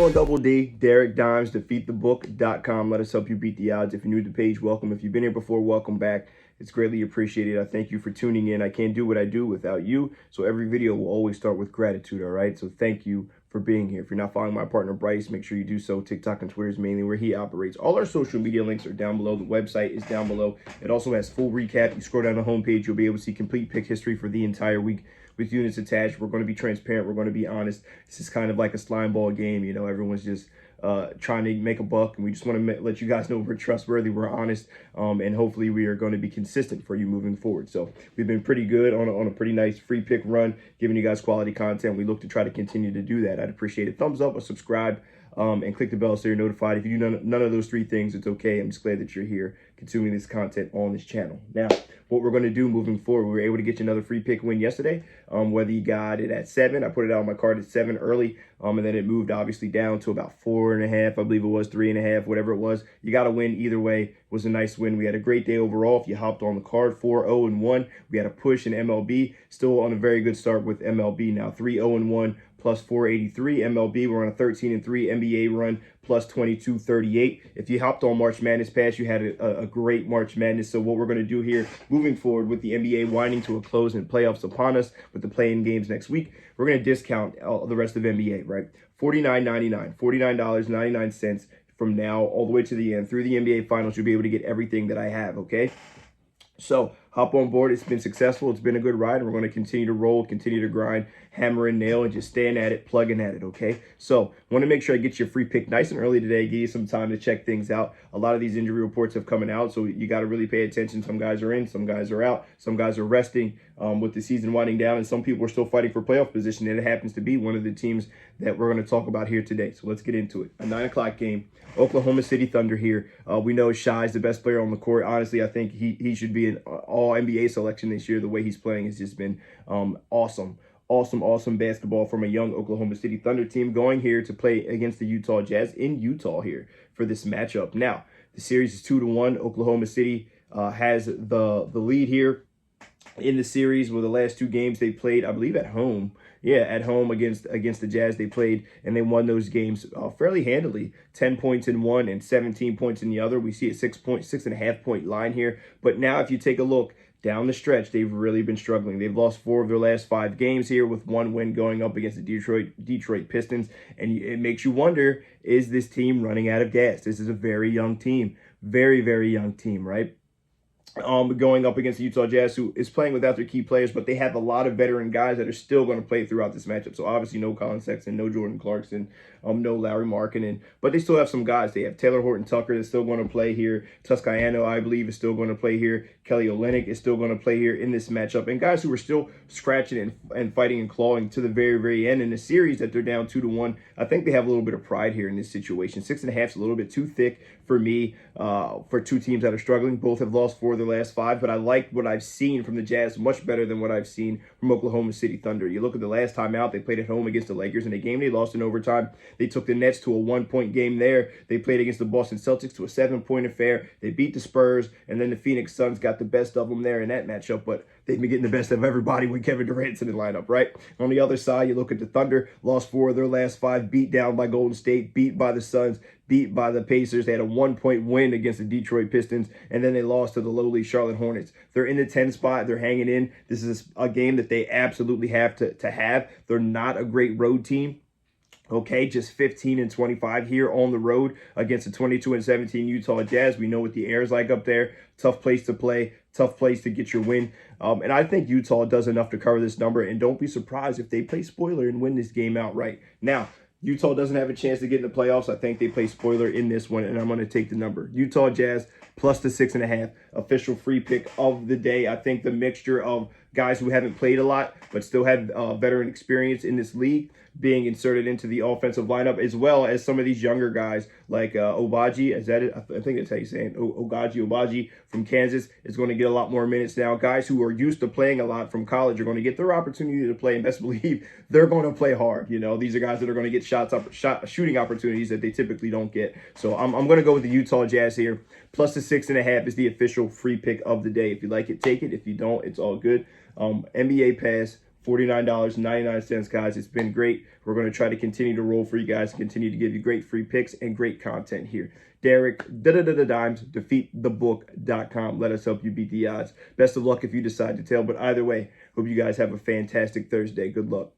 on Double D, Derek Dimes, defeatthebook.com. Let us help you beat the odds. If you're new to the page, welcome. If you've been here before, welcome back. It's greatly appreciated. I thank you for tuning in. I can't do what I do without you. So every video will always start with gratitude, all right? So thank you for being here. If you're not following my partner, Bryce, make sure you do so. TikTok and Twitter is mainly where he operates. All our social media links are down below. The website is down below. It also has full recap. You scroll down the homepage, you'll be able to see complete pick history for the entire week with units attached. We're going to be transparent. We're going to be honest. This is kind of like a slime ball game. You know, everyone's just trying to make a buck, and we just want to let you guys know we're trustworthy, we're honest, and hopefully we are going to be consistent for you moving forward. So we've been pretty good on a pretty nice free pick run, giving you guys quality content. We look to try to continue to do that. I'd appreciate a thumbs up, or subscribe, and click the bell so you're notified. If you do none of those three things, it's okay. I'm just glad that you're here consuming this content on this channel. Now, what we're going to do moving forward, we were able to get you another free pick win yesterday. Whether you got it at 7, I put it out on my card at 7 early, and then it moved obviously down to about 4.5. I believe it was 3.5, whatever it was. You got to win either way. It was a nice win. We had a great day overall. If you hopped on the card, 4-0-1. We had a push in MLB. Still on a very good start with MLB now. 3-0-1 plus 483. MLB, we're on a 13-3 NBA run plus 2238. If you hopped on March Madness Pass, you had a great March Madness. So what we're going to do here moving forward with the NBA winding to a close and playoffs upon us with the play-in games next week, we're going to discount the rest of NBA, right? $49.99, $49.99 from now all the way to the end. Through the NBA Finals, you'll be able to get everything that I have, okay? So hop on board. It's been successful. It's been a good ride, and we're going to continue to roll, continue to grind, hammer and nail, and just stand at it, plugging at it, okay? So want to make sure I get your free pick nice and early today, give you some time to check things out. A lot of these injury reports have coming out, so you got to really pay attention. Some guys are in, some guys are out, some guys are resting with the season winding down, and some people are still fighting for playoff position, and it happens to be one of the teams that we're going to talk about here today. So let's get into it. A 9 o'clock game, Oklahoma City Thunder here. We know Shai's the best player on the court. Honestly, I think he should be an all-NBA selection this year. The way he's playing has just been awesome basketball from a young Oklahoma City Thunder team going here to play against the Utah Jazz in Utah here for this matchup. Now, the series is 2-1. Oklahoma City has the lead here in the series with the last 2 games they played, I believe, at home. Yeah, at home against the Jazz they played, and they won those games fairly handily. 10 points in one and 17 points in the other. We see a 6.5 point line here. But now if you take a look down the stretch, they've really been struggling. They've lost 4 of their last 5 games here, with 1 win going up against the Detroit Pistons. And it makes you wonder, is this team running out of gas? This is a very young team, very, very young team, right? Going up against the Utah Jazz, who is playing without their key players, but they have a lot of veteran guys that are still going to play throughout this matchup. So obviously no Colin Sexton, no Jordan Clarkson, no Larry Markkinen, but they still have some guys. They have Taylor Horton-Tucker that's still going to play here. Toscano, I believe, is still going to play here. Kelly Olynyk is still going to play here in this matchup. And guys who are still scratching and fighting and clawing to the very, very end in the series that they're down 2-1. I think they have a little bit of pride here in this situation. 6.5 is a little bit too thick for me, for 2 teams that are struggling. Both have lost 4 of their last 5, but I like what I've seen from the Jazz much better than what I've seen from Oklahoma City Thunder. You look at the last time out, they played at home against the Lakers in a game they lost in overtime. They took the Nets to a 1-point game there. They played against the Boston Celtics to a 7-point affair. They beat the Spurs, and then the Phoenix Suns got the best of them there in that matchup, but they've been getting the best of everybody when Kevin Durant's in the lineup, right? On the other side, you look at the Thunder, lost 4 of their last 5, beat down by Golden State, beat by the Suns, beat by the Pacers. They had a 1-point win against the Detroit Pistons, and then they lost to the lowly Charlotte Hornets. They're in the 10 spot. They're hanging in. This is a game that they absolutely have to have. They're not a great road team. Okay, just 15-25 here on the road against the 22-17 Utah Jazz. We know what the air is like up there. Tough place to play, tough place to get your win. And I think Utah does enough to cover this number. And don't be surprised if they play spoiler and win this game outright. Now, Utah doesn't have a chance to get in the playoffs. I think they play spoiler in this one, and I'm going to take the number. Utah Jazz plus the 6.5, official free pick of the day. I think the mixture of guys who haven't played a lot but still have veteran experience in this league being inserted into the offensive lineup, as well as some of these younger guys like Obaji, is that it? I think that's how you say it. Obaji from Kansas is going to get a lot more minutes now. Guys who are used to playing a lot from college are going to get their opportunity to play, and best believe they're going to play hard. You know, these are guys that are going to get shooting opportunities that they typically don't get. So I'm going to go with the Utah Jazz here. Plus the 6.5 is the official free pick of the day. If you like it, take it. If you don't, it's all good. NBA Pass, $49.99, guys. It's been great. We're going to try to continue to roll for you guys, continue to give you great free picks and great content here. Derek, Dimes, defeatthebook.com. Let us help you beat the odds. Best of luck if you decide to tail, but either way, hope you guys have a fantastic Thursday. Good luck.